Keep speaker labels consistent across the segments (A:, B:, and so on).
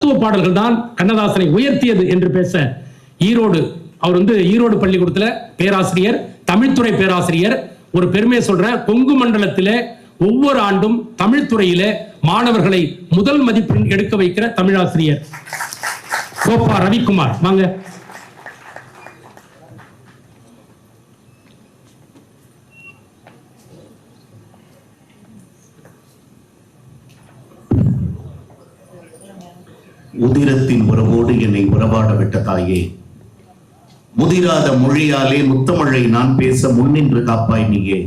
A: பாடல்கள் தான் கண்ணதாசனை உயர்த்தியது என்று பேச ஈரோடு ஈரோடு பள்ளிக்கூடத்துல பேராசிரியர், தமிழ்துறை பேராசிரியர் ஒரு பெருமையை சொல்ற, கொங்கு மண்டலத்திலே ஒவ்வொரு ஆண்டும் தமிழ் துறையில மாணவர்களை முதல் மதிப்பெண் எடுக்க வைக்கிற தமிழாசிரியர் கோப்பா ரவிக்குமார். வாங்க.
B: உதிரத்தின் உறவோடு என்னை உறவாட விட்ட தாயே, முதிராத மொழியாலே முத்தமிழை நான் பேச முன்னின்று காப்பாய் நீயே.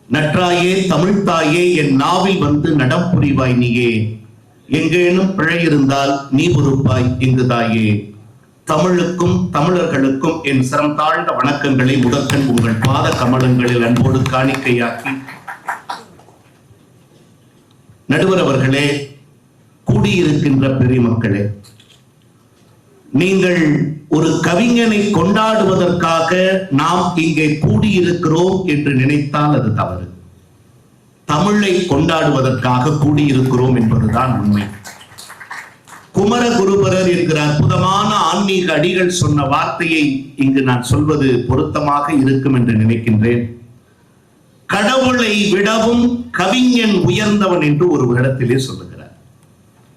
B: நற்றாயே தமிழ்த்தாயே, என் நாவில் வந்து நடம் புரிவாய் நீயே. எங்கேனும் பிழை இருந்தால் நீ பொறுப்பாய் இங்கு தாயே. தமிழுக்கும் தமிழர்களுக்கும் என் சிரம் தாழ்ந்த வணக்கங்களை முதற்கண் உங்கள் பாத கமலங்களில் அன்போடு காணிக்கையாக்கி, நடுவர் அவர்களே, கூடியிருக்கின்ற பெரியமக்களே, நீங்கள் ஒரு கவிஞனை கொண்டாடுவதற்காக நாம் இங்கே கூடியிருக்கிறோம் என்று நினைத்தால் அது தவறு. தமிழை கொண்டாடுவதற்காக கூடியிருக்கிறோம் என்பதுதான் உண்மை. குமரகுருபரர் என்கிற அற்புதமான ஆன்மீக அடிகள் சொன்ன வார்த்தையை இங்கு நான் சொல்வது பொருத்தமாக இருக்கும் என்று நினைக்கின்றேன். கடவுளை விடவும் கவிஞன் உயர்ந்தவன் என்று ஒரு இடத்திலே சொல்லுகிறார்.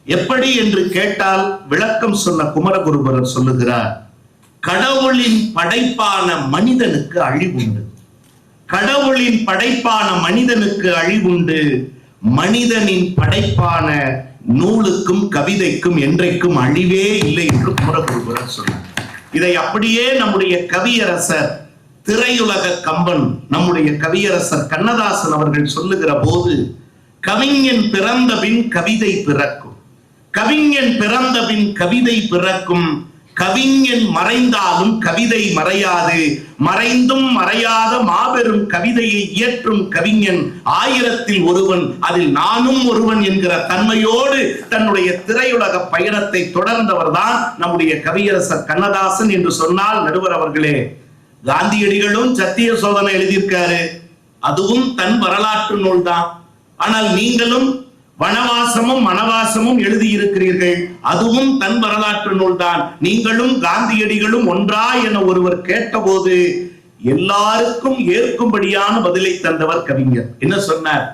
B: எப்படி என்று கேட்டால் விளக்கம் சொன்ன குமரகுருபரர் சொல்லுகிறார், கடவுளின் படைப்பான மனிதனுக்கு அழிவுண்டு. கடவுளின் படைப்பான மனிதனுக்கு அழிவுண்டு. மனிதனின் படைப்பான நூலுக்கும் கவிதைக்கும் என்றைக்கும் அழிவே இல்லை என்று குமரகுருபரர் சொன்னார். இதை அப்படியே நம்முடைய கவியரசர், திரையுலக கம்பன், நம்முடைய கவியரசர் கண்ணதாசன் அவர்கள் சொல்லுகிற போது, கவிஞன் பிறந்த பின் கவிதை பிறக்கும், கவிஞன் பிறந்த பின் கவிதை பிறக்கும், கவிஞன் மறைந்தாலும் கவிதை மறையாது, மறைந்தும் மறையாத மாபெரும் கவிதையை இயற்றும் கவிஞன் ஆயிரத்தில் ஒருவன், அதில் நானும் ஒருவன் என்கிற தன்மையோடு தன்னுடைய திரையுலக பயணத்தை தொடர்ந்தவர் தான் நம்முடைய கவியரசர் கண்ணதாசன் என்று சொன்னால், நடுவர் அவர்களே, காந்தியடிகளும் சத்திய சோதனை எழுதியிருக்காரு, அதுவும் தன் வரலாற்று நூல் தான். ஆனால் நீங்களும் வனவாசமும் மனவாசமும் எழுதியிருக்கிறீர்கள், அதுவும் தன் வரலாற்று நூல் தான். நீங்களும் காந்தியடிகளும் ஒன்றா என ஒருவர் கேட்டபோது எல்லாருக்கும் ஏற்கும்படியான பதிலை தந்தவர் கவிஞர். என்ன சொன்னார்?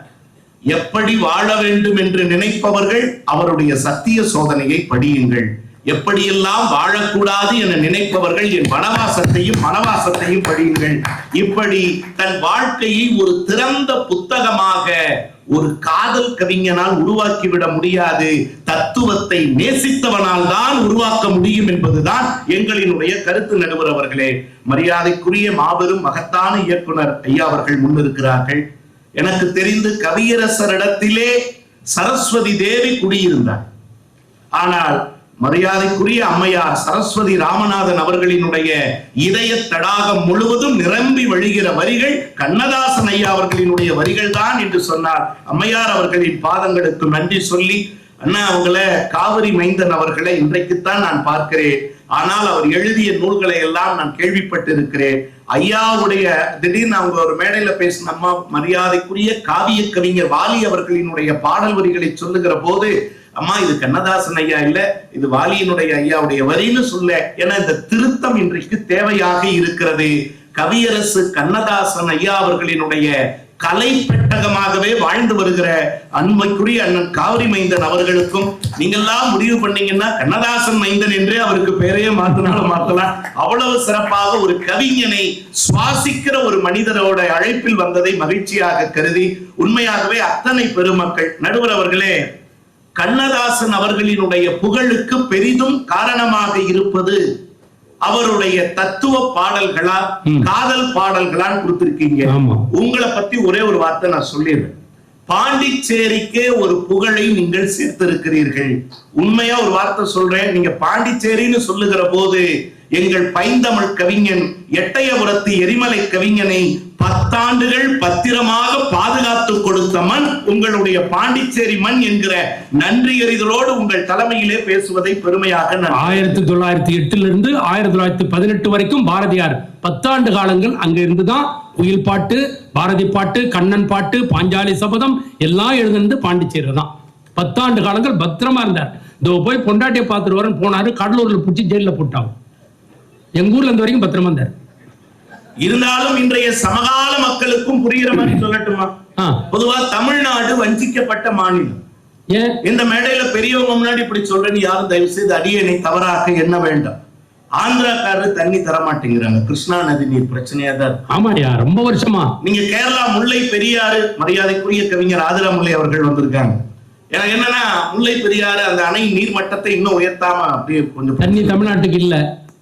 B: எப்படி வாழ வேண்டும் என்று நினைப்பவர்கள் அவருடைய சத்திய சோதனையை படியுங்கள், எப்படியெல்லாம் வாழக்கூடாது என நினைப்பவர்கள் என் வனவாசத்தையும் மனவாசத்தையும் படியுங்கள். இப்படி தன் வாழ்க்கையை ஒரு திறந்த புத்தகமாக ஒரு காதல் கவிஞனால் உருவாக்கிவிட முடியாது, தத்துவத்தை நேசித்தவனால் தான் உருவாக்க முடியும் என்பதுதான் எங்களினுடைய கருத்து. நடுவர் அவர்களே, மரியாதைக்குரிய மாபெரும் மகத்தான இயக்குனர் ஐயா அவர்கள் முன்னிருக்கிறார்கள். எனக்கு தெரிந்து கவியரசரிடத்திலே சரஸ்வதி தேவி குடியிருந்தார். ஆனால் மரியாதைக்குரிய அம்மையார் சரஸ்வதி ராமநாதன் அவர்களினுடைய இதய தடாகம் முழுவதும் நிரம்பி வழிகிற வரிகள் கண்ணதாசன் ஐயா அவர்களினுடைய வரிகள் தான் என்று சொன்னார். அம்மையார் அவர்களின் பாதங்களுக்கு நன்றி சொல்லி, அண்ணா அவங்கள காவிரி மைந்தன் அவர்களை இன்றைக்குத்தான் நான் பார்க்கிறேன், ஆனால் அவர் எழுதிய நூல்களை எல்லாம் நான் கேள்விப்பட்டிருக்கிறேன். ஐயாவுடைய திடீர்னு அவங்க ஒரு மேடையில பேசின அம்மா, மரியாதைக்குரிய காவிய கவிஞர் வாலி அவர்களினுடைய பாடல் வரிகளை சொல்லுகிற போது, அம்மா இது கண்ணதாசன் ஐயா இல்ல, இது வாலியினுடைய ஐயாவுடைய வரின்னு சொல்ல, என இந்த திருத்தம் இன்றைக்கு தேவையாக இருக்கிறது. கவியரசு கண்ணதாசன் ஐயா அவர்களினுடைய கலை பெட்டகமாகவே வாழ்ந்து வருகிற அன்பைக்குரிய அண்ணன் காவிரி மைந்தன் அவர்களுக்கும் நீங்கெல்லாம் முடிவு பண்ணீங்கன்னா கண்ணதாசன் மைந்தன் என்றே அவருக்கு பேரையே மாத்தினாலும் மாத்தலாம். அவ்வளவு சிறப்பாக ஒரு கவிஞனை சுவாசிக்கிற ஒரு மனிதரோட அழைப்பில் வந்ததை மகிழ்ச்சியாக கருதி, உண்மையாகவே அத்தனை பெருமக்கள், நடுவர் அவர்களே, கண்ணதாசன் அவர்களினுடைய புகழுக்கு பெரிதும் காரணமாக இருப்பது அவருடைய தத்துவ பாடல்களா காதல் பாடல்களான்னு கொடுத்திருக்கீங்க. உங்களை பத்தி ஒரே ஒரு வார்த்தை நான் சொல்லிடுறேன். பாண்டிச்சேரிக்கே ஒரு புகழை நீங்கள் சேர்த்திருக்கிறீர்கள். உண்மையா ஒரு வார்த்தை சொல்றேன், நீங்க பாண்டிச்சேரின்னு சொல்லுகிற போது எங்கள் பைந்தமிழ் கவிஞன் எட்டயபுரத்து எரிமலை கவிஞனை 10 ஆண்டுகள் பத்திரமாக பாதுகாத்து கொடுத்த மண் உங்களுடைய பாண்டிச்சேரி மண் என்கிற நன்றி அறிதலோடு உங்கள் தலைமையிலே பேசுவதை பெருமையாக
A: 1908 இருந்து 1918 வரைக்கும் பாரதியார் 10 ஆண்டு காலங்கள் அங்க இருந்துதான் குயில் பாட்டு, பாரதி பாட்டு, கண்ணன் பாட்டு, பாஞ்சாலி சபதம் எல்லாம் எழுதுனது பாண்டிச்சேரி தான். 10 ஆண்டு காலங்கள் பத்திரமா இருந்தார். இதோ போய் பொண்டாட்டியை பார்த்துட்டு வரேன்னு போனாரு, கடலூர்ல பிடிச்சி ஜெயில போட்டாங்க. எங்க ஊர்ல இந்த வரைக்கும் பத்திரமா இருந்தார்.
B: இருந்தாலும் இன்றைய சமகால மக்களுக்கும் புரிகிற மாதிரி சொல்லட்டுமா? பொதுவா தமிழ்நாடு வஞ்சிக்கப்பட்ட மாநிலம்.
A: ஏன்
B: இந்த மேடையில பெரியவங்க முன்னாடி இப்படி சொல்றேன்னு யாரும் தயவு செய்து அடியனை தவறாக எண்ண வேண்டாம். ஆந்திராக்காரர் தண்ணி தர மாட்டேங்கிறாங்க, கிருஷ்ணா நதி நீர் பிரச்சனையா தான்.
A: ஆமாடியா, ரொம்ப வருஷமா.
B: நீங்க கேரளா முல்லை பெரியாறு, மரியாதைக்குரிய கவிஞர் ஆதிராமுல்லை அவர்கள் வந்திருக்காங்க. எனக்கு என்னன்னா, முல்லை பெரியாறு அந்த அணை நீர் மட்டத்தை இன்னும் உயர்த்தாம அப்படியே கொஞ்சம்
A: தண்ணி தமிழ்நாட்டுக்கு இல்ல.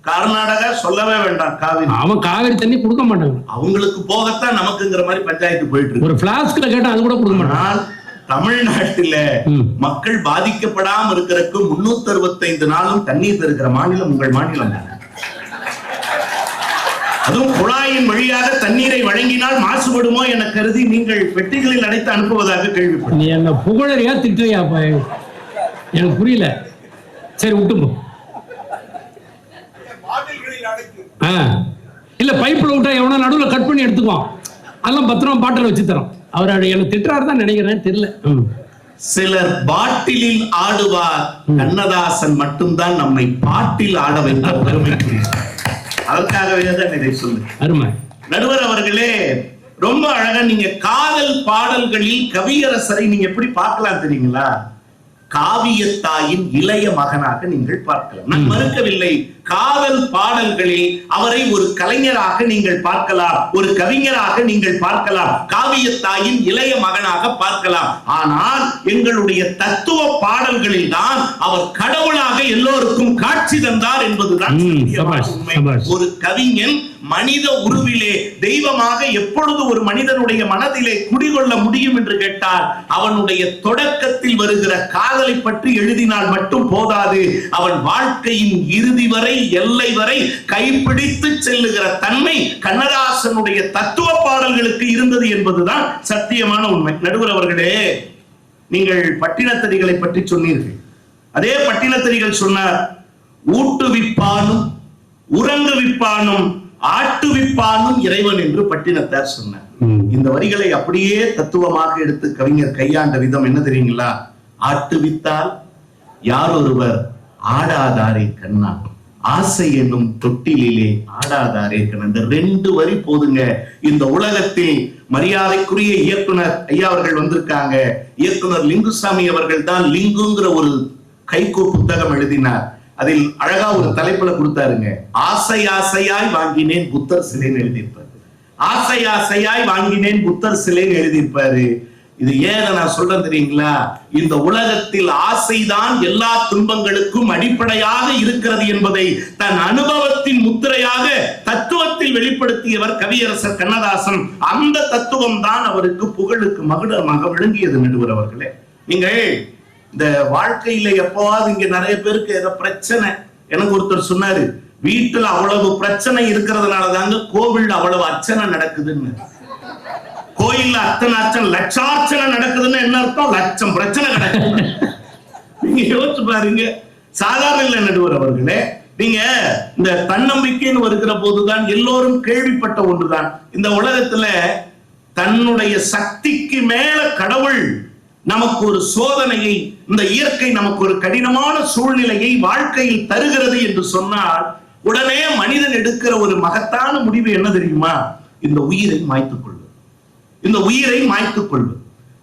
B: கர்நாடகா சொல்லவே வேண்டாம், காவிரி.
A: அவன் காவிரி தண்ணி கொடுக்க மாட்டாங்க,
B: அவங்களுக்கு போகத்தான் நமக்குங்கிற மாதிரி பஞ்சாயத்து போயிட்டு இருக்கு.
A: ஒரு பிளாஸ்க்ல கேட்டா அது கூட கொடுக்க மாட்டாங்க.
B: தமிழ்நாட்டில மக்கள் பாதிக்கப்படாம இருக்கிறதுக்கு 365 நாளும் தண்ணீர் தருகிற மாநிலம் உங்கள் மாநிலம். அதுவும் குழாயின் வழியாக தண்ணீரை வழங்கினால் மாசுபடுமோ என கருதி நீங்கள் பெட்டிகளில் அடைத்து அனுப்புவதாக கேள்விப்பட்டேன்.
A: நீ என்ன புகழறியா திட்டுறியா? எனக்கு புரியல. சரி விட்டு. இல்ல பைப்ல விட்டா எவனா நடுவுல கட் பண்ணி எடுத்துக்குவான், அதெல்லாம் பத்திரமா பாட்டில் வச்சு தரோம். அவர் என்ன திட்டுறாரு தான் நினைக்கிறேன், தெரியல.
B: சிலர் பாட்டிலில் ஆடுவார், கண்ணதாசன் மட்டும்தான் நம்மை பாட்டில் ஆட வைத்த பெருமைக்குரிய. அதற்காகவே தான் இதை சொல்லு.
A: அருமை
B: நடுவர் அவர்களே, ரொம்ப அழகா நீங்க காதல் பாடல்களில் கவியரசரை நீங்க எப்படி பார்க்கலாம் தெரியுங்களா? காவியத்தாயின் இளைய மகனாக நீங்கள் பார்க்கலாம். நான் மறுக்கவில்லை, காதல் பாடல்களில் அவரை ஒரு கலைஞராக நீங்கள் பார்க்கலாம், ஒரு கவிஞராக நீங்கள் பார்க்கலாம், காவியத்தாயின் இளைய மகனாக பார்க்கலாம். ஆனால் எங்களுடைய தத்துவ பாடல்களில் தான் அவர் கடவுளாக எல்லோருக்கும் காட்சி தந்தார் என்பதுதான் உண்மை. ஒரு கவிஞன் மனித உருவிலே தெய்வமாக எப்பொழுது ஒரு மனிதனுடைய மனதிலே குடிகொள்ள முடியும் என்று கேட்டால், அவனுடைய தொடக்கத்தில் வருகிற காதலை பற்றி எழுதினால் மட்டும் போதாது, அவன் வாழ்க்கையின் இறுதி வரை, எல்லை வரை கைப்பிடித்து செல்லுகிற தன்மை கண்ணதாசனுடைய தத்துவ பாடல்களுக்கு இருந்தது என்பதுதான் சத்தியமான உண்மை. நடுவர் அவர்களே, நீங்கள் பட்டினத்தடிகளை பற்றி சொன்னீர்கள். அதே பட்டினத்தடிகள் சொன்னார், ஊட்டுவிப்பானும் உறங்குவிப்பானும் ஆட்டுவிப்பானும் இறைவன் என்று பட்டினத்தார் சொன்னார். இந்த வரிகளை அப்படியே தத்துவமாக எடுத்து கவிஞர் கையாண்ட விதம் என்ன தெரியுங்களா? ஆட்டுவித்தால் யார் ஒருவர் ஆடாதாரே கண்ணா, ஆசை என்னும் தொட்டிலே ஆடாதாரே கண்ணா. இந்த 2 வரி போதுங்க. இந்த உலகத்தில் மரியாதைக்குரிய இயக்குனர் ஐயா அவர்கள் வந்திருக்காங்க. இயக்குனர் லிங்குசாமி அவர்கள் தான் லிங்குங்கிற ஒரு கைகோ புத்தகம் எழுதினார். அதில் அழகா ஒரு தலைப்புல கொடுத்தாருங்க, ஆசை ஆசையாய் வாங்கினேன் புத்தர் சிலைன்னு எழுதியிருப்பாரு. ஆசை ஆசையாய் வாங்கினேன் புத்தர் சிலைன்னு எழுதியிருப்பாரு. இது ஏன் நான் சொல்றேன் தெரியுங்களா? இந்த உலகத்தில் ஆசைதான் எல்லா துன்பங்களுக்கும் அடிப்படையாக இருக்கிறது என்பதை தன் அனுபவத்தின் முத்திரையாக தத்துவத்தில் வெளிப்படுத்தியவர் கவியரசர் கண்ணதாசன். அந்த தத்துவம் தான் அவருக்கு புகழுக்கு மகுடமாக விளங்கியது. நடுவர் அவர்களே, நீங்கள் இந்த வாழ்க்கையில எப்பவாவது இங்க நிறைய பேருக்கு ஏதோ பிரச்சனை. எனக்கு ஒருத்தர் சொன்னாரு, வீட்டுல அவ்வளவு பிரச்சனை இருக்கிறதுனால தாங்க கோவில்ல அவ்வளவு அர்ச்சனை நடக்குதுன்னு. கோயில்ல அத்தனை அர்ச்சனை, லட்சார்ச்சனை நடக்குதுன்னு என்ன அர்த்தம்? லட்சம் பிரச்சனை நடக்குது. நீங்க யோசிச்சு பாருங்க, சாதாரண இல்ல நடுவர் அவர்களே. நீங்க இந்த தன்னம்பிக்கைன்னு வருகிற போதுதான் எல்லோரும் கேள்விப்பட்ட ஒன்றுதான், இந்த உலகத்துல தன்னுடைய சக்திக்கு மேல கடவுள் நமக்கு ஒரு சோதனையை, இந்த இயற்கை நமக்கு ஒரு கடினமான சூழ்நிலையை வாழ்க்கையில் தருகிறது என்று சொன்னால், உடனே மனிதன் எடுக்கிற ஒரு மகத்தான முடிவு என்ன தெரியுமா? இந்த உயிரை மாய்த்துக் கொள்வது. இந்த உயிரை மாய்த்துக் கொள்வது.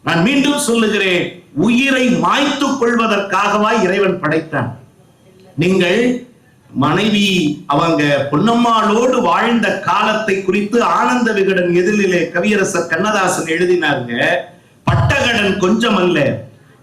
B: நான் மீண்டும் சொல்லுகிறேன், உயிரை மாய்த்துக் கொள்வதற்காகவா இறைவன் படைத்தான்? நீங்கள் மனைவி அவங்க பொன்னம்மாளோடு வாழ்ந்த காலத்தை குறித்து ஆனந்த விகடன் எதிரிலே கவியரசர் கண்ணதாசன் எழுதினாருங்க. பட்டகடன் கொஞ்சமல்ல,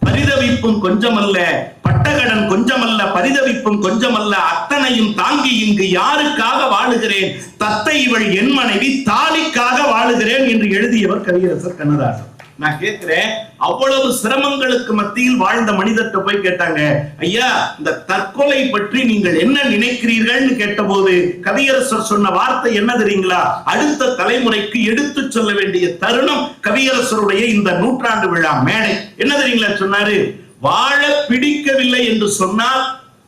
B: பரிதவிப்பும் கொஞ்சமல்ல, பட்டகடன் கொஞ்சமல்ல, பரிதவிப்பும் கொஞ்சமல்ல, அத்தனையும் தாங்கி இங்கு யாருக்காக வாழுகிறேன்? தத்தை இவள் என் மனைவி, தாலிக்காக வாழுகிறேன் என்று எழுதியவர் கவியரசர் கண்ணதாசன். நான் கேட்கிறேன், அவ்வளவு சிரமங்களுக்கு மத்தியில் வாழ்ந்த மனிதர்கிட்ட போய் கேட்டாங்க, ஐயா இந்த தற்கொலை பற்றி நீங்கள் என்ன நினைக்கிறீர்கள்னு கேட்டபோது கவியரசர் சொன்ன வார்த்தை என்ன தெரியுங்களா? அடுத்த தலைமுறைக்கு எடுத்து சொல்ல வேண்டிய தருணம் கவியரசருடைய இந்த நூற்றாண்டு விழா மேடை. என்ன தெரியுங்களா சொன்னாரு? வாழ பிடிக்கவில்லை என்று சொன்னால்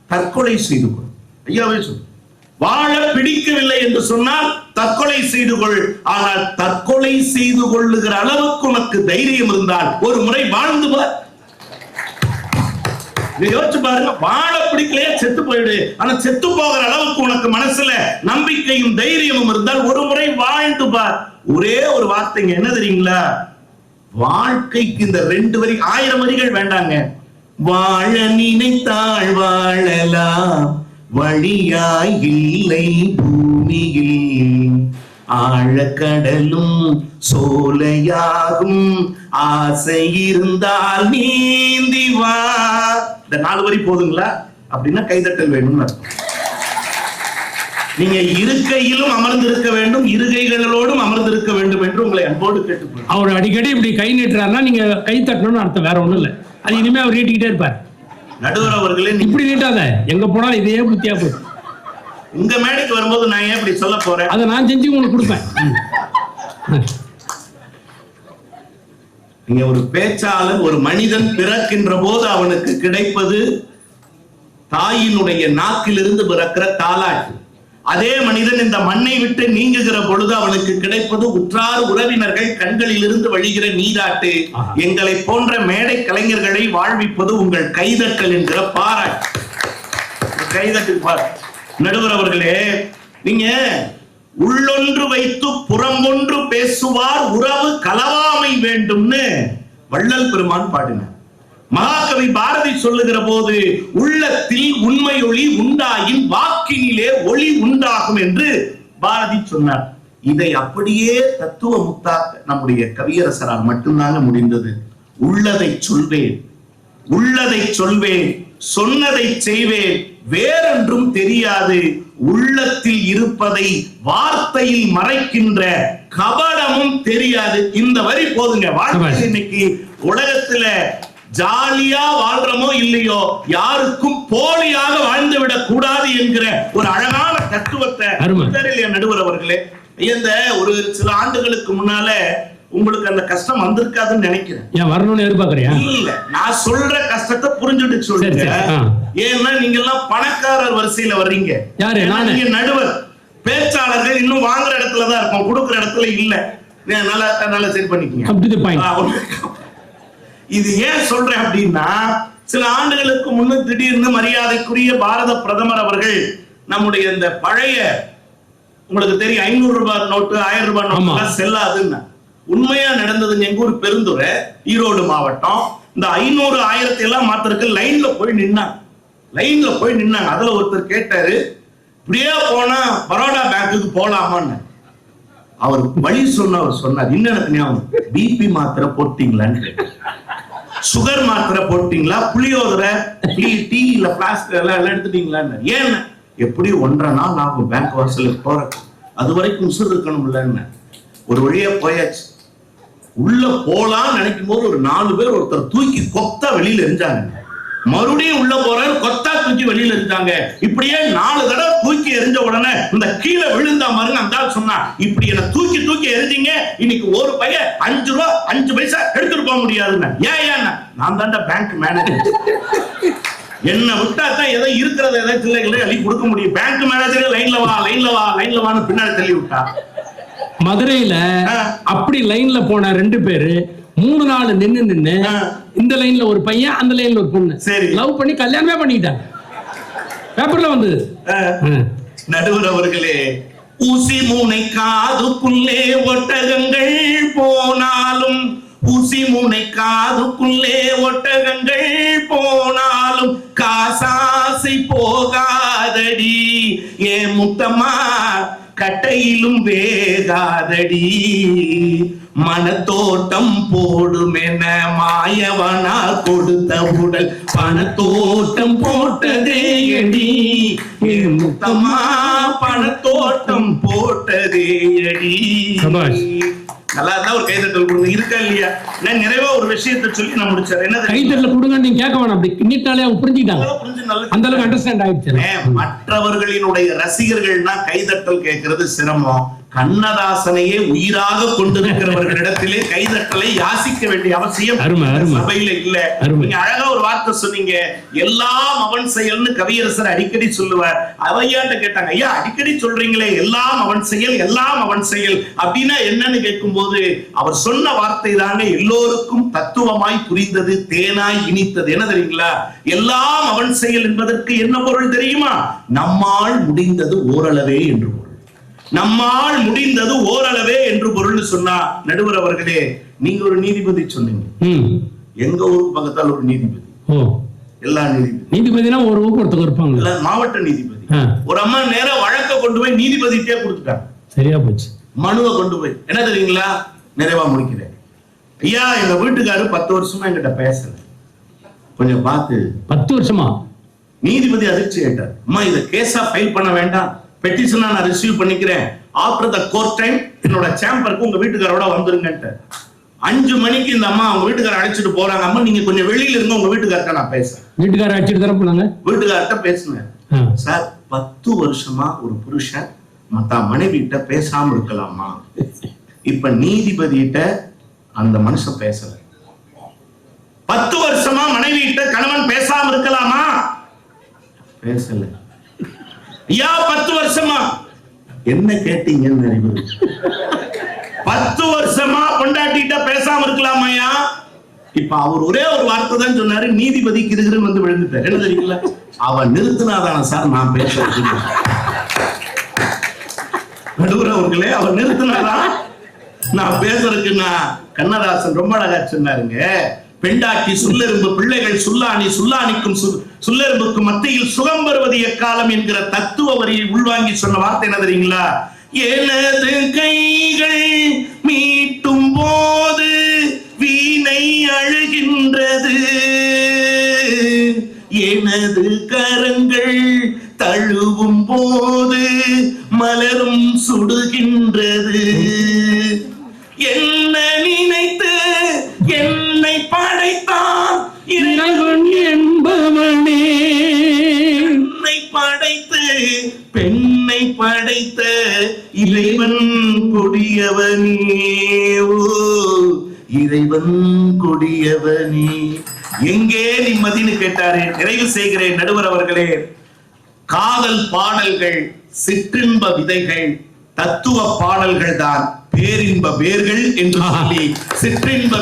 B: தற்கொலை செய்து கொள். ஐயாவே சொல்லு, வாழ பிடிக்கவில்லை என்று சொன்னால் தற்கொலை செய்து கொள். ஆனால் தற்கொலை செய்து கொள்ளுகிற அளவுக்கு உனக்கு தைரியம் இருந்தால் ஒரு முறை வாழ்ந்து பார். யோசிச்சு பாருங்க, வாழ பிடிக்கலையே செத்து போயிடு. ஆனா செத்து போகிற அளவுக்கு உனக்கு மனசுல நம்பிக்கையும் தைரியமும் இருந்தால் ஒரு முறை வாழ்ந்து பார். ஒரே ஒரு வார்த்தைங்க, என்ன தெரியுங்களா? வாழ்க்கைக்கு இந்த 2 வரி, 1000 வரிகள் வேண்டாங்க. வாழ நினைத்தாள் வாழலாம், வழியாய் இல்லை பூமியில், ஆழக்கடலும் சோலையாகும், ஆசை இருந்தால் நீந்தி வா. இந்த 4 வரி போதுங்களா? அப்படின்னா கைதட்டல் வேணும்னு அர்த்தம். நீங்க இருக்கையிலும் அமர்ந்திருக்க வேண்டும், இருகைகளோடும் அமர்ந்திருக்க வேண்டும் என்று உங்களை அன்போடு கேட்டுக்கொள்கிறேன்.
A: அவர் அடிக்கடி இப்படி கை நீட்டுறாருன்னா நீங்க கை தட்டணும்னு அர்த்தம், வேற ஒண்ணும் இல்ல. அது இனிமே அவர் நீட்டிக்கிட்டே இருப்பார்.
B: நடுவர் அவர்களே,
A: இப்படி நீட்டாத, எங்க போனாலும் இதே புத்தியா போகுது.
B: உங்க மேடைக்கு வரும்போது நான் ஏன் இப்படி சொல்ல போறேன்?
A: அதை நான் செஞ்சு உங்களுக்கு கொடுப்பேன்.
B: நீங்க ஒரு பேச்சாளர், ஒரு மனிதன் பிறக்கின்ற போது அவனுக்கு கிடைப்பது தாயினுடைய நாக்கிலிருந்து பிறக்கிற தாலாட்டு. அதே மனிதன் இந்த மண்ணை விட்டு நீங்குகிற பொழுது அவனுக்கு கிடைப்பது உற்றார் உறவினர்கள் கண்களில் இருந்து வழிகிற நீராட்டு. எங்களை போன்ற மேடை கலைஞர்களை வாழ்விப்பது உங்கள் கைதட்டல் என்கிற பாராட்டு. கைதட்டு பார். நடுவர் அவர்களே, நீங்க உள்ளொன்று வைத்து புறம்பொன்று பேசுவார், உறவு கலவாமை வேண்டும்னு வள்ளல் பெருமான் பாடினார். மகாகவி பாரதி சொல்லுகிற போது, உள்ளத்தில் உண்மை ஒளி உண்டாயின் வாக்கினிலே ஒளி உண்டாகும் என்று பாரதி சொன்னார். இதை அப்படியே தத்துவ முத்தாக நம்முடைய கவியரசரால் மட்டும்தாங்க முடிந்தது. உள்ளதை சொல்வேன், உள்ளதை சொல்வேன், சொன்னதை செய்வேன், வேறொன்றும் தெரியாது, உள்ளத்தில் இருப்பதை வார்த்தையில் மறைக்கின்ற கபடமும் தெரியாது. இந்த வரி போதுங்க. வாழ்க்கை இன்னைக்கு உலகத்துல ஜாலியா வாழ்றமோ இல்லையோ, யாருக்கும் போலியாக வாழ்ந்து விடக் கூடாது என்கிற ஒரு அழகான தத்துவத்தை நடுவர் அவர்களே, இந்த ஒரு சில ஆண்டுகளுக்கு முன்னால உங்களுக்கு அந்த கஷ்டம் வந்திருக்காதுன்னு நினைக்கிறேன்.
A: ஏன் வரணும்னு எதிர்பார்க்கறியா? இல்ல,
B: நான் சொல்ற கஷ்டத்தை புரிஞ்சுட்டு சொல்லுங்க. ஏன்னா நீங்க எல்லாம் பணக்காரர் வரிசையில வர்றீங்க. யாரு? நீங்க நடுவர். பேச்சாளர்கள் இன்னும் வாங்குற இடத்துலதான் இருக்கும், கொடுக்குற இடத்துல இல்ல. நல்லா சரி பண்ணிக்கீங்க. இது ஏன் சொல்றேன் அப்படின்னா, சில ஆண்டுகளுக்கு முன்னு திடீர்னு மரியாதைக்குரிய பாரத பிரதமர் அவர்கள் நம்முடைய இந்த பழைய, உங்களுக்கு தெரியும், 500 ரூபாய் நோட்டு 1000 ரூபாய் நோட்டு செல்லாதுன்னு உண்மையா நடந்ததுங்க. எங்க ஊர் பெருந்துறை, ஈரோடு மாவட்டம். இந்த 500 1000 எல்லாம் மாத்திரக்கு லைன்ல போய் நின்னாங்க. அதுல ஒருத்தர் கேட்டாரு, இப்படியே போனா பரோடா பேங்குக்கு போலாமான்னு. அவர் வழி சொன்னார். இன்னும் எனக்கு ஞாபகம், பிபி மாத்திரை போட்டீங்களான்னு, சுகர் மாத்திரை போட்டீங்களா, புளியோதரை, டீ இல்ல பிளாஸ்டிக் எல்லாம் எடுத்துட்டீங்களான்னு. ஏன்? எப்படி 1.5 நாள் ஆகும் பேங்க் வாசலுக்கு போறேன், அது வரைக்கும் உசுர் இருக்கணும் இல்லன்னு. ஒரு வழியா போயாச்சு. உள்ள போலான்னு நினைக்கும் போது ஒரு 4 பேர் ஒருத்தர் தூக்கி கொத்தா வெளியில எரிஞ்சாங்க. மறுபடியும் உள்ள போறாரு, கொத்தா தூக்கி வெளியில எரிஞ்சாங்க. இப்படியே 4 தடவை தூக்கி எரிஞ்ச உடனே இந்த கீழே விழுந்தா மாதிரி அந்த ஆள் சொன்னா, இப்படி என்ன தூக்கி எரிஞ்சிங்க, இன்னைக்கு ஒரு பையன் 5 ரூபா 5 பைசா எடுத்துட்டு போக முடியாதுன்னு. ஏன்? நான் தாண்டா பேங்க் மேனேஜர், என்ன விட்டா தான் ஏதோ இருக்கிறத ஏதாவது பிள்ளைகளை அள்ளி கொடுக்க முடியும். பேங்க் மேனேஜர் லைன்ல வான்னு பின்னாடி தள்ளி விட்டா.
A: மதுரையில அப்படி லைன்ல போன 2 பேரு 3 நாள் நின்னு இந்த லைன்ல ஒரு பையன், அந்த லைன்ல ஒரு பொண்ணு லவ் பண்ணி கல்யாணமே பண்ணிட்டாங்க. பேப்பர்ல வந்து.
B: நடுவர் அவர்களே, ஊசி மூனை காதுக்குள்ளே ஒட்டகங்கள் போனாலும், ஊசி மூனை காதுக்குள்ளே ஒட்டகங்கள் போனாலும் காசாசை போகாதடி, ஏ முத்தம்மா கட்டையிலும் வேகாதடி, மனத்தோட்டம் போடுமென மாயவனா கொடுத்த உடல் பணத்தோட்டம் போட்டதே அடி, முத்தம்மா பணத்தோட்டம் போட்டதே அடி. நல்லா இருந்தா ஒரு கைதட்டல் கொடுங்க. இருக்கா இல்லையா? நான் நிறைவா ஒரு விஷயத்தை சொல்லி நான் முடிச்சாரு. என்ன
A: கைதட்டல் கொடுங்க, நீங்க கேட்க வேணாம். அப்படி நீட்டாலே அவங்க புரிஞ்சுட்டாங்க, அந்த அளவுக்கு அண்டர்ஸ்டாண்ட் ஆயிடுச்சு.
B: மற்றவர்களினுடைய ரசிகர்கள்னா கைதட்டல் கேட்கறது சிரமம். கண்ணதாசனையே உயிராக கொண்டிருக்கிறவர்களிடத்திலே கைதட்டலை யாசிக்க வேண்டிய அவசியம் சபையில இல்ல. நீங்க அழகா ஒரு வார்த்தை சொன்னீங்க, எல்லாம் அவன் செயல்னு கவியரசர் அடிக்கடி சொல்லுவார். அவையாட்ட கேட்டாங்க, ஐயா அடிக்கடி சொல்றீங்களே எல்லாம் அவன் செயல் எல்லாம் அவன் செயல் அப்படின்னா என்னன்னு கேட்கும் போது அவர் சொன்ன வார்த்தை தாங்க எல்லோருக்கும் தத்துவமாய் புரிந்தது, தேனாய் இனித்தது. என்ன தெரியுங்களா? எல்லாம் அவன் செயல் என்பதற்கு என்ன பொருள் தெரியுமா? நம்மால் முடிந்தது ஓரளவே என்று பொருள். நம்மால் முடிந்தது ஓரளவே என்று பொருள் சொன்னா, நடுவர் அவர்களே நீங்க ஒரு நீதிபதி சொன்னீங்க, எங்க ஊருக்கு பக்கத்தால் ஒரு நீதிபதி, எல்லா நீதிபதினா ஒரு ஊருக்கு ஒருத்தர் இருப்பாங்க, மாவட்ட நீதிபதி. ஒரு அம்மா நேரம் வழக்க கொண்டு போய் நீதிபதிட்டே கொடுத்துட்டாங்க. சரியா போச்சு. மனுவை கொண்டு போய் என்ன தெரியுங்களா, நிறைவா முடிக்கிறேன் ஐயா, எங்க வீட்டுக்காரு 10 வருஷமா என்கிட்ட பேசல, கொஞ்சம் பார்த்து. 10 வருஷமா? நீதிபதி அதிர்ச்சி ஆயிட்டார். அம்மா இத கேஸா ஃபைல் பண்ண வேண்டாம், பெட்டிஷனா நான் ரிசீவ் பண்ணிக்கிறேன், ஆஃப்டர் த கோர்ட் டைம் என்னோட சேம்பருக்கு உங்க வீட்டுக்காரோட வந்துருங்கன்ட்டு. 5 மணிக்கு இந்த அம்மா அவங்க வீட்டுக்கார அழைச்சிட்டு போறாங்க. அம்மா நீங்க கொஞ்சம் வெளியில இருங்க, உங்க வீட்டுக்காரர்ட்ட நான் பேசுறேன். வீட்டுக்கார அழைச்சிட்டு தர போனாங்க. வீட்டுக்கார்ட்ட பேசுனேன். சார் 10 வருஷமா ஒரு புருஷன் மத்த மனைவிட்ட பேசாம இருக்கலாமா? இப்ப நீதிபதியிட்ட அந்த மனுஷன் பேசல. 10 வருஷமா மனைவிட்ட கணவன் பேசாம இருக்கலாமா? பேசல. ஐயா 10 வருஷமா என்ன கேட்டீங்கன்னு அறிவு. 10 வருஷமா பொண்டாட்டிட்ட பேசாம இருக்கலாமையா? இப்ப அவர் ஒரே ஒரு வார்த்தை தான் சொன்னாரு, நீதிபதி கிருகிரு வந்து விழுந்துட்டார். என்ன தெரியுங்களா? அவன் நிறுத்தினாதான சார் நான் பேசுறது. நடுவர் அவர்களே, அவன் நிறுத்தினாதான் நான் பேசுறதுக்குன்னா. கண்ணதாசன் ரொம்ப அழகா சொன்னாருங்க, பெண்டாட்டி சுல்லெரும்பு பிள்ளைகள் சுல்லானி, சுல்லானிக்கும் சுல்லெரும்புக்கும் மத்தியில் சுகம் பெறுவது எக்காலம் என்கிற தத்துவ வரியை உள்வாங்கி சொன்ன வார்த்தை என்ன தெரியுங்களா? எனது கைகள் மீட்டும் போது வீணை அழுகின்றது, எனது கரங்கள் தழுவும் போது மலரும் சுடுகின்றது, என்ன நினைத்து என்னை படைத்தான் இறைவன் என்பவனே, என்னை படைத்து பெண்ணை படைத்த இறைவன் கொடியவனே, ஓ இறைவன் கொடியவனே. எங்கே நிம்மதின்னு கேட்டாரே. நிறைவு செய்கிறேன் நடுவர் அவர்களே. காதல் பாடல்கள் சிற்றின்ப விதைகள், தத்துவ பாடல்கள் தான் பேரின்ப வேர்கள் என்று சொல்லி சிற்றின்ப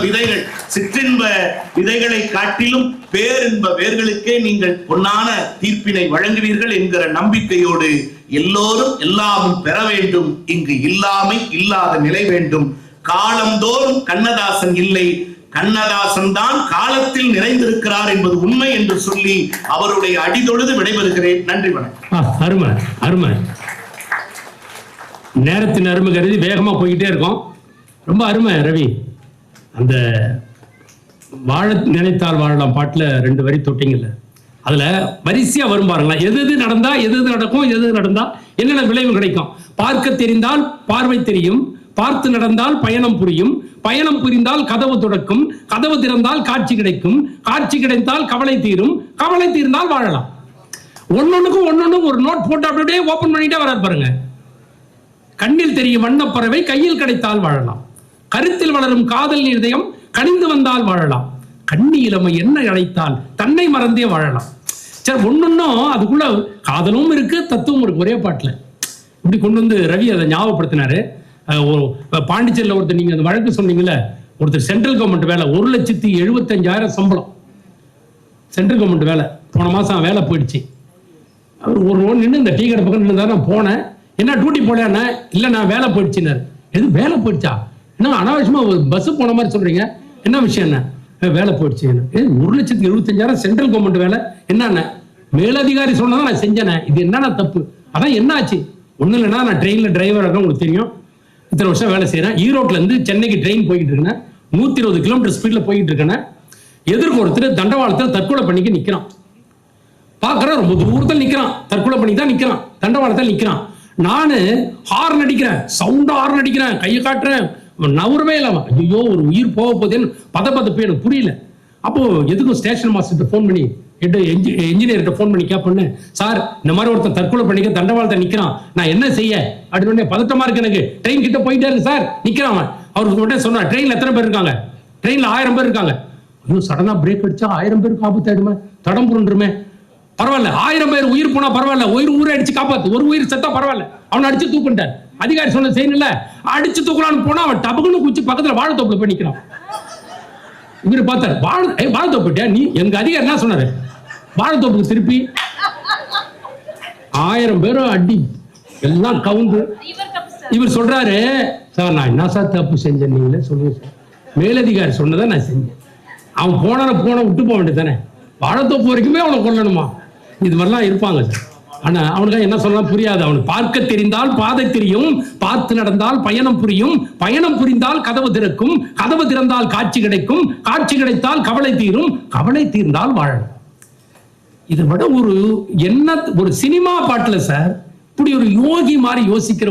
B: விதைகளை காட்டிலும் பேரின்ப வேர்களுக்கே நீங்கள் பொன்னான தீர்ப்பினை வழங்குவீர்கள் என்கிற நம்பிக்கையோடு எல்லோரும் எல்லாமும் பெற வேண்டும், இங்கு இல்லாமை இல்லாத நிலை வேண்டும். காலந்தோறும் கண்ணதாசன் இல்லை, கண்ணதாசன் தான் காலத்தில் நிறைந்திருக்கிறார் என்பது உண்மை என்று சொல்லி அவருடைய அடிதொழுது விடைபெறுகிறேன். நன்றி, வணக்கம்.
A: அருமை அருமை. நேரத்தின் அருமை கருதி வேகமா போய்கிட்டே இருக்கோம். ரொம்ப அருமை ரவி. அந்த வாழ நினைத்தால் வாழலாம் பாட்டுல 2 வரி தொட்டிங்கல்ல, அதுல வரிசையா வரும் பாருங்களா, எது நடந்தா எது நடக்கும், எது நடந்தா என்னென்ன விளைவு கிடைக்கும். பார்க்க தெரிந்தால் பார்வை தெரியும், பார்த்து நடந்தால் பயணம் புரியும், பயணம் புரிந்தால் கதவு துறக்கும், கதவு திறந்தால் காட்சி கிடைக்கும், காட்சி கிடைத்தால் கவலை தீரும், கவலை தீர்ந்தால் வாழலாம். ஒன்னொன்னுக்கும் ஒரு நோட் போட்டு அப்படியே ஓபன் பண்ணிட்டே வராது பாருங்க. கண்ணில் தெரியும் வண்ணப்பறவை கையில் கிடைத்தால் வாழலாம், கருத்தில் வளரும் காதல் இதயம் கனிந்து வந்தால் வாழலாம், கண்ணி இளமை என்ன அழைத்தால் தன்னை மறந்தே வாழலாம். சரி, ஒன்னொன்னும் அதுக்குள்ள காதலும் இருக்கு, தத்துவம் இருக்கு ஒரே பாட்டுல. இப்படி கொண்டு வந்து ரவி அதை ஞாபகப்படுத்தினாரு. பாண்டிச்சேரியில் ஒருத்தர், நீங்க அந்த வழக்கு சொன்னீங்கல்ல, ஒருத்தர் சென்ட்ரல் கவர்மெண்ட் வேலை 1,75,000 சம்பளம், சென்ட்ரல் கவர்மெண்ட் வேலை. போன மாசம் வேலை போயிடுச்சு. அவர் ஒரு ரோடு நின்று இந்த டீ கடை பக்கம் நின்று நான் போனேன். என்ன டியூட்டி போலேன்னா, இல்லை நான் வேலை போயிடுச்சுன்னாரு. எது வேலை போயிடுச்சா? என்ன அனாவசியமா பஸ் போன மாதிரி சொல்றீங்க, என்ன விஷயம்? என்ன வேலை போயிடுச்சு? 1,75,000 சென்ட்ரல் கவர்மெண்ட் வேலை. என்னென்ன மேலதிகாரி சொன்னதான் நான் செஞ்சேன், இது என்னன்னா தப்பு. அதான் என்ன ஆச்சு? ஒன்றும் இல்லைன்னா, நான் ட்ரெயினில் டிரைவர் இருக்கேன், உங்களுக்கு தெரியும், இத்தனை வருஷம் வேலை செய்யறேன். ஈரோட்ல இருந்து சென்னைக்கு ட்ரெயின் போய்கிட்டு இருக்கேன், 120 கிலோமீட்டர் ஸ்பீட்ல போய்கிட்டு இருக்கேன். எதிர்க்கு ஒருத்தர் தண்டவாளத்தில் தற்கொலை பண்ணிக்க நிக்கிறான். பாக்குறேன், ரொம்ப தூரத்தில் நிக்கிறான், தற்கொலை பண்ணி தான் நிக்கிறான், தண்டவாளத்தில் நிக்கிறான். நானு ஹார்ன் அடிக்கிறேன், சவுண்டா ஹார்ன் அடிக்கிறேன், கையை காட்டுறேன், நவரவே இல்லாம. ஐயோ ஒரு உயிர் போக போதேன்னு பதப்பதப்பு எனக்கு புரியல. அப்போ எதுக்கும் ஸ்டேஷன் மாஸ்டர் போன் பண்ணி, என்ஜினியர்கிட்ட ஃபோன் பண்ணி கேட்பண்ணு, சார் இந்த மாதிரி ஒருத்தன் தற்கொலை பண்ணிக்க தண்டவாளத்தை நிக்கிறான், நான் என்ன செய்ய அப்படின்னு. பதட்டமா இருக்கு எனக்கு, ட்ரெயின் கிட்ட போயிட்டே இருக்கு சார், நிக்கிறான். அவருக்கு உடனே சொன்னார், ட்ரெயின்ல எத்தனை பேர் இருக்காங்க? ட்ரெயின்ல 1000 பேர் இருக்காங்க. ஐயோ, சடனா பிரேக் அடிச்சா 1000 பேருக்கு ஆபத்து ஆயிடுமே, தடம் புரண்டுருமே. பரவாயில்ல, 1000 பேர் உயிர் போனா பரவாயில்ல, ஊரை அடிச்சு காப்பாத்து, ஒரு உயிர் செத்தா பரவாயில்ல. அவனை அடிச்சு தூக்குண்டார். அதிகாரி சொன்ன செய்யல, அடிச்சு தூக்கலான்னு போனா அவன் டபுக்குன்னு குச்சி பக்கத்துல வாழைத்தோப்புல போய் நிக்கிறான். இவரு பார்த்தாரு, வாழைத்தோப்பிட்டியா நீ? எங்க அதிகாரி என்ன சொன்னாரு? வாழைத்தோப்புக்கு திருப்பி 1000 பேரும் அடி, எல்லாம் கவுந்து. இவர் சொல்றாரு, சார் நான் என்ன சார் தப்பு செஞ்சேன் நீங்களே சொல்லுங்க சார். மேலதிகாரி சொன்னதை நான் செஞ்சேன். அவன் போன விட்டு போக வேண்டியதானே, வாழைத்தோப்பு வரைக்குமே அவனை கொல்லணுமா? இது மாதிரிலாம் இருப்பாங்க சார். ஆனா அவனுக்கு என்ன சொல்லலாம் புரியாது. அவனுக்கு பார்க்க தெரிந்தால் பாதை தெரியும், பார்த்து நடந்தால் பயணம் புரியும், பயணம் புரிந்தால் கதவு திறக்கும், கதவு திறந்தால் காட்சி கிடைக்கும், காட்சி கிடைத்தால் கவலை தீரும், கவலை தீர்ந்தால் வாழணும். இதை விட ஒரு சினிமா பாட்டுல சார் இப்படி ஒரு யோகி மாதிரி யோசிக்கிற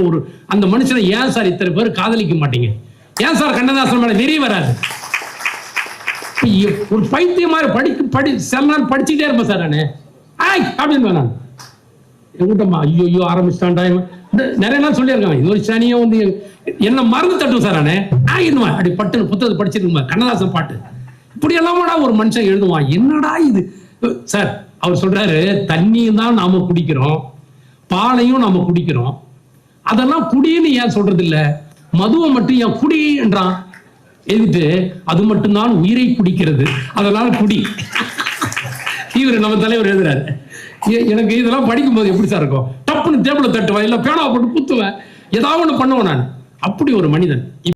A: அந்த மனுஷனை ஏன் சார் இத்தனை பேர் காதலிக்க மாட்டீங்க? ஏன் சார் கண்ணதாசன் மேல வெறி வராது? ஒரு பைத்திய மாதிரி சில நாள் படிச்சுட்டே இருப்பேன் சார் நானு. அப்படின்னு நான் எங்கிட்டமா ஐயோ ஆரம்பிச்சிட்டான்டா, நிறைய நாள் சொல்லியிருக்காங்க. இது ஒரு சனியை என்ன மறந்து தட்டும் சார் நானு. அப்படி பட்டுன்னு புத்தகத்தை படிச்சிருக்கேன் கண்ணதாசன் பாட்டு. இப்படி எல்லாமடா ஒரு மனுஷன் எழுதுவான், என்னடா இது சார்? அவர் சொல்றாரு, தண்ணியும் தான் நாம குடிக்கிறோம், பாலையும் நாம குடிக்கிறோம், அதெல்லாம் குடின்னு ஏன் சொல்றது இல்ல? மதுவை மட்டும் ஏன் குடி என்றான்? எதுக்கு? அது மட்டும்தான் உயிரை குடிக்கிறது, அதனால குடி. இவர் நம்ம தலைவர் எழுதுறாரு. எனக்கு இதெல்லாம் படிக்கும்போது எப்படி சார் இருக்கும்? டப்புன்னு டேபிள தட்டுவேன், இல்ல பேனாவை போட்டு குத்துவேன், ஏதாவது ஒண்ணு பண்ணுவேன் நான். அப்படி ஒரு மனிதன்.